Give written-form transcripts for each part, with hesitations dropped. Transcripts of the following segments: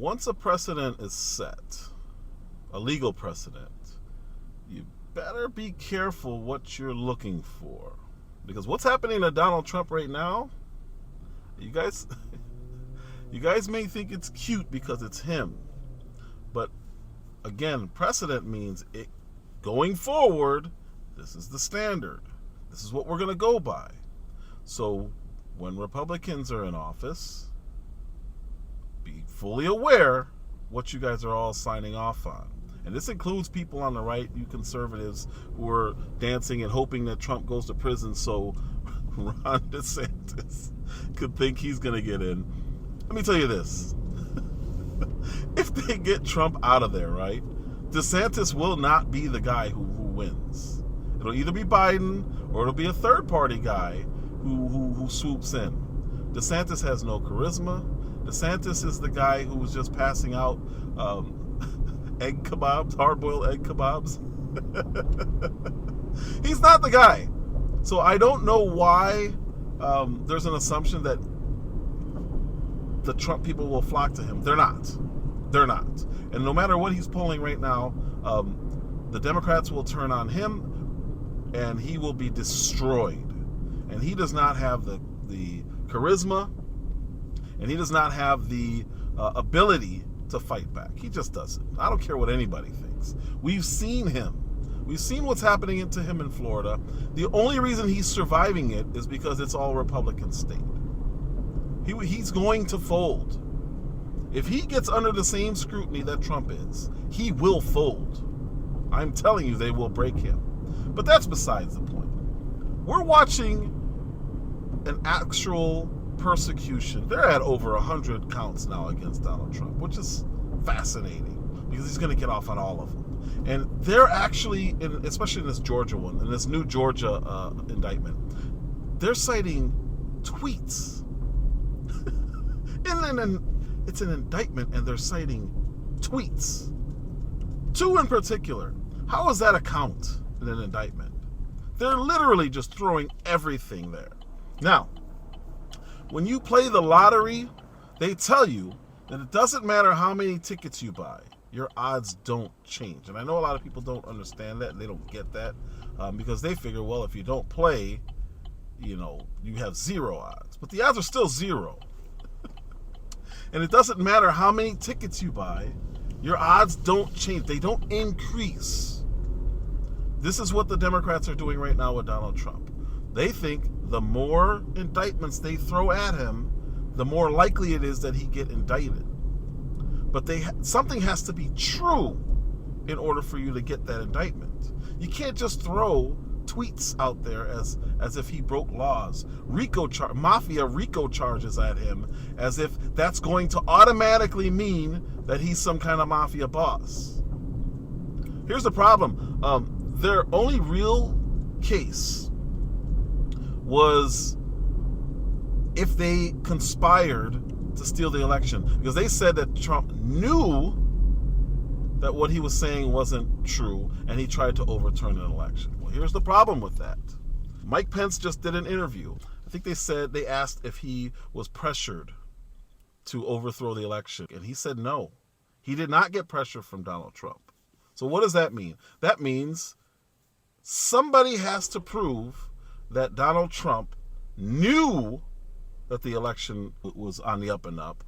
once a precedent is set, a legal precedent, you better be careful what you're looking for. Because what's happening to Donald Trump right now, you guys may think it's cute because it's him. But again, precedent means it going forward, this is the standard. This is what we're going to go by. So when Republicans are in office, be fully aware what you guys are all signing off on. And this includes people on the right, you conservatives, who are dancing and hoping that Trump goes to prison so Ron DeSantis could think he's going to get in. Let me tell you this. If they get Trump out of there, right, DeSantis will not be the guy who wins. It'll either be Biden or it'll be a third-party guy who swoops in. DeSantis has no charisma. DeSantis is the guy who was just passing out egg kebabs, hard-boiled egg kebabs. He's not the guy. So I don't know why there's an assumption that the Trump people will flock to him. They're not. They're not. And no matter what he's polling right now, the Democrats will turn on him and he will be destroyed. And he does not have the charisma, and he does not have the ability to fight back. He just doesn't. I don't care what anybody thinks. We've seen him. We've seen what's happening to him in Florida. The only reason he's surviving it is because it's all Republican state. He's going to fold. If he gets under the same scrutiny that Trump is, he will fold. I'm telling you, they will break him. But that's besides the point. We're watching an actual persecution. They're at over 100 counts now against Donald Trump, which is fascinating because he's going to get off on all of them. And they're actually, especially in this Georgia one, in this new Georgia indictment, they're citing tweets. And then it's an indictment and they're citing tweets. 2 in particular. How is that a count in an indictment? They're literally just throwing everything there. Now, when you play the lottery, they tell you that it doesn't matter how many tickets you buy, your odds don't change. And I know a lot of people don't understand that, and they don't get that, because they figure, well, if you don't play, you have 0 odds. But the odds are still 0. And it doesn't matter how many tickets you buy, your odds don't change. They don't increase. This is what the Democrats are doing right now with Donald Trump. They think the more indictments they throw at him, the more likely it is that he get indicted. But something has to be true in order for you to get that indictment. You can't just throw tweets out there as if he broke laws. Mafia RICO charges at him as if that's going to automatically mean that he's some kind of mafia boss. Here's the problem. Their only real case was if they conspired to steal the election, because they said that Trump knew that what he was saying wasn't true and he tried to overturn an election. Well, here's the problem with that. Mike Pence just did an interview. I think they asked if he was pressured to overthrow the election, and he said no. He did not get pressure from Donald Trump. So what does that mean? That means somebody has to prove that Donald Trump knew that the election was on the up and up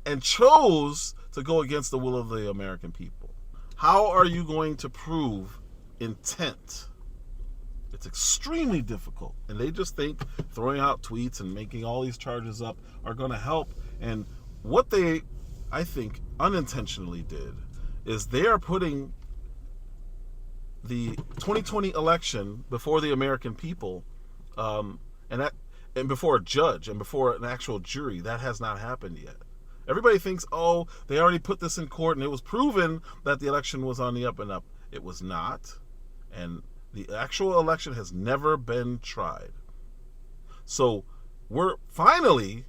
and chose to go against the will of the American people. How are you going to prove intent? It's extremely difficult. And they just think throwing out tweets and making all these charges up are going to help. And what they, I think, unintentionally did is they are putting the 2020 election before the American people, and before a judge and before an actual jury. That has not happened yet. Everybody thinks, oh, they already put this in court and it was proven that the election was on the up and up. It was not. And the actual election has never been tried. So we're finally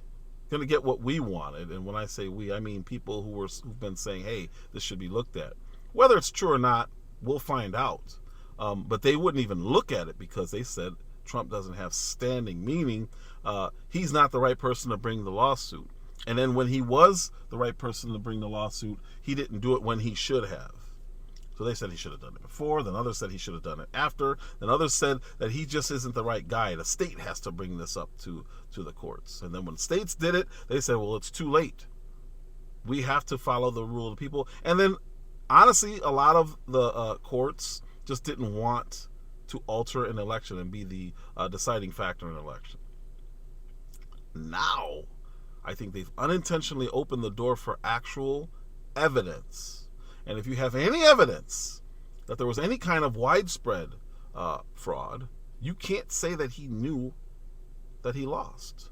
going to get what we wanted. And when I say we, I mean people who've been saying, hey, this should be looked at. Whether it's true or not, we'll find out. But they wouldn't even look at it because they said Trump doesn't have standing, meaning he's not the right person to bring the lawsuit. And then when he was the right person to bring the lawsuit, he didn't do it when he should have. So they said he should have done it before, then others said he should have done it after, then others said that he just isn't the right guy. The state has to bring this up to the courts. And then when states did it, they said, well, it's too late. We have to follow the rule of the people. And then, honestly, a lot of the courts just didn't want to alter an election and be the deciding factor in an election. Now, I think they've unintentionally opened the door for actual evidence. And if you have any evidence that there was any kind of widespread fraud, you can't say that he knew that he lost.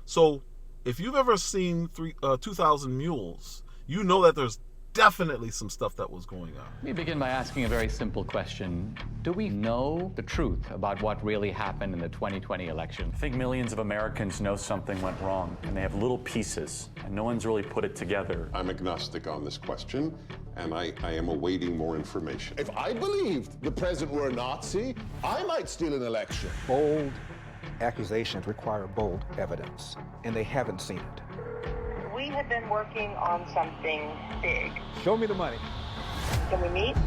So if you've ever seen 2,000 Mules, you know that there's definitely some stuff that was going on. Let me begin by asking a very simple question. Do we know the truth about what really happened in the 2020 election? I think millions of Americans know something went wrong, and they have little pieces, and no one's really put it together. I'm agnostic on this question, and I am awaiting more information. If I believed the president were a Nazi, I might steal an election. Bold accusations require bold evidence, and they haven't seen it. We have been working on something big. Show me the money. Can we meet?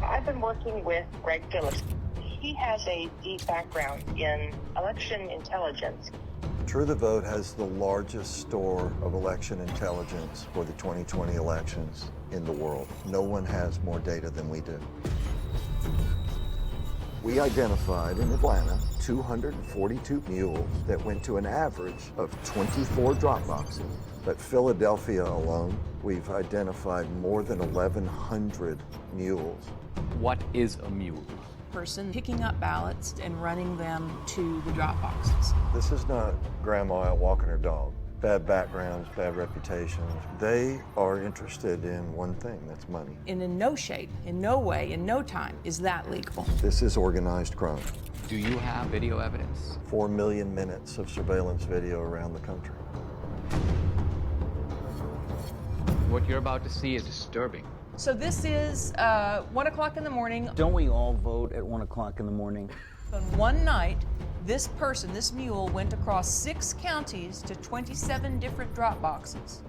I've been working with Greg Phillips. He has a deep background in election intelligence. True the Vote has the largest store of election intelligence for the 2020 elections in the world. No one has more data than we do. We identified in Atlanta 242 mules that went to an average of 24 drop boxes. But Philadelphia alone, we've identified more than 1,100 mules. What is a mule? Person picking up ballots and running them to the drop boxes. This is not grandma out walking her dog. Bad backgrounds, bad reputations. They are interested in one thing, that's money. And in no shape, in no way, in no time is that legal. This is organized crime. Do you have video evidence? 4 million minutes of surveillance video around the country. What you're about to see is disturbing. So this is 1 o'clock in the morning. Don't we all vote at 1 o'clock in the morning? On one night, this person, this mule, went across 6 counties to 27 different drop boxes.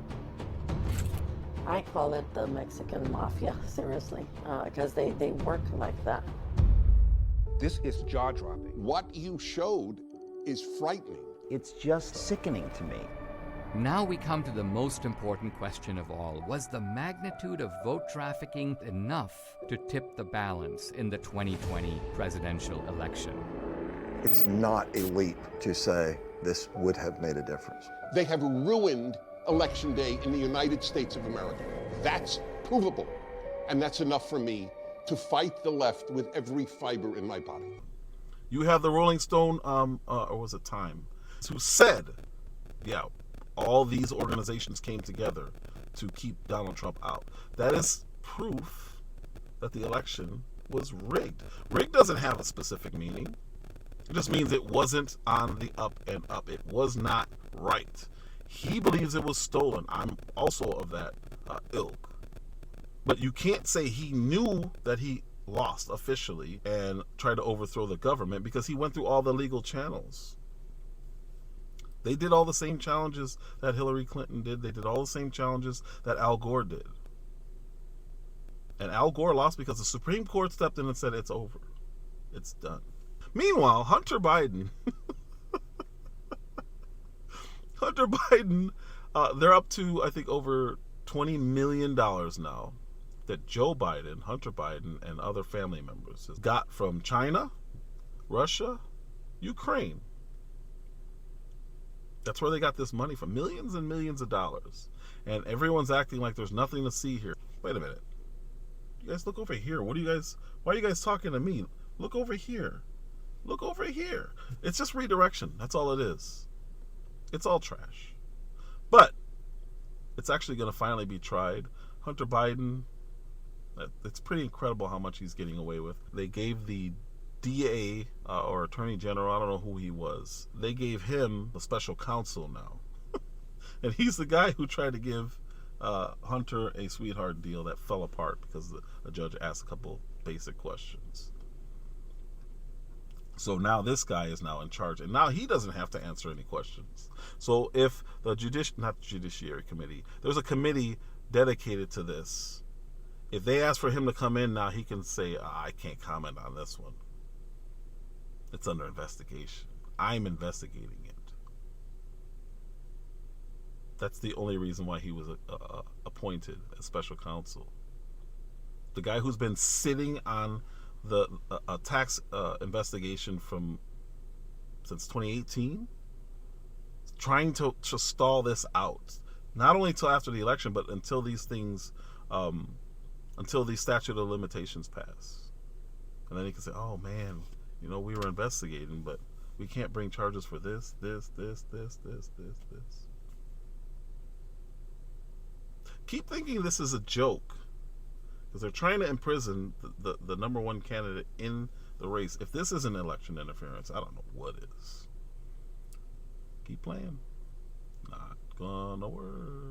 I call it the Mexican mafia, seriously, because they work like that. This is jaw-dropping. What you showed is frightening. It's just sickening to me. Now we come to the most important question of all. Was the magnitude of vote trafficking enough to tip the balance in the 2020 presidential election? It's not a leap to say this would have made a difference. They have ruined Election Day in the United States of America. That's provable. And that's enough for me to fight the left with every fiber in my body. You have the Rolling Stone, or was it Time, who said, yeah, all these organizations came together to keep Donald Trump out. That is proof that the election was rigged. Rigged doesn't have a specific meaning. It just means it wasn't on the up and up. It was not right. He believes it was stolen. I'm also of that ilk. But you can't say he knew that he lost officially and tried to overthrow the government because he went through all the legal channels. They did all the same challenges that Hillary Clinton did. They did all the same challenges that Al Gore did. And Al Gore lost because the Supreme Court stepped in and said, it's over. It's done. Meanwhile, Hunter Biden, they're up to, I think, over $20 million now that Joe Biden, Hunter Biden, and other family members has got from China, Russia, Ukraine. That's where they got this money from, millions and millions of dollars. And everyone's acting like there's nothing to see here. Wait a minute. You guys look over here. Why are you guys talking to me? Look over here. Look over here. It's just redirection. That's all it is. It's all trash. But it's actually going to finally be tried. Hunter Biden, it's pretty incredible how much he's getting away with. They gave the DA or Attorney General, I don't know who he was, they gave him a special counsel now. And he's the guy who tried to give Hunter a sweetheart deal that fell apart because a judge asked a couple basic questions. So now this guy is now in charge, and now he doesn't have to answer any questions. So if the not Judiciary Committee, there's a committee dedicated to this. If they ask for him to come in now, he can say, I can't comment on this one. It's under investigation. I'm investigating it. That's the only reason why he was appointed as special counsel. The guy who's been sitting on the tax investigation since 2018, trying to stall this out, not only till after the election, but until these things, until the statute of limitations pass, and then he can say, "Oh man, we were investigating, but we can't bring charges for this." Keep thinking this is a joke, because they're trying to imprison the number one candidate in the race. If this isn't election interference, I don't know what is. Keep playing. Not gonna work.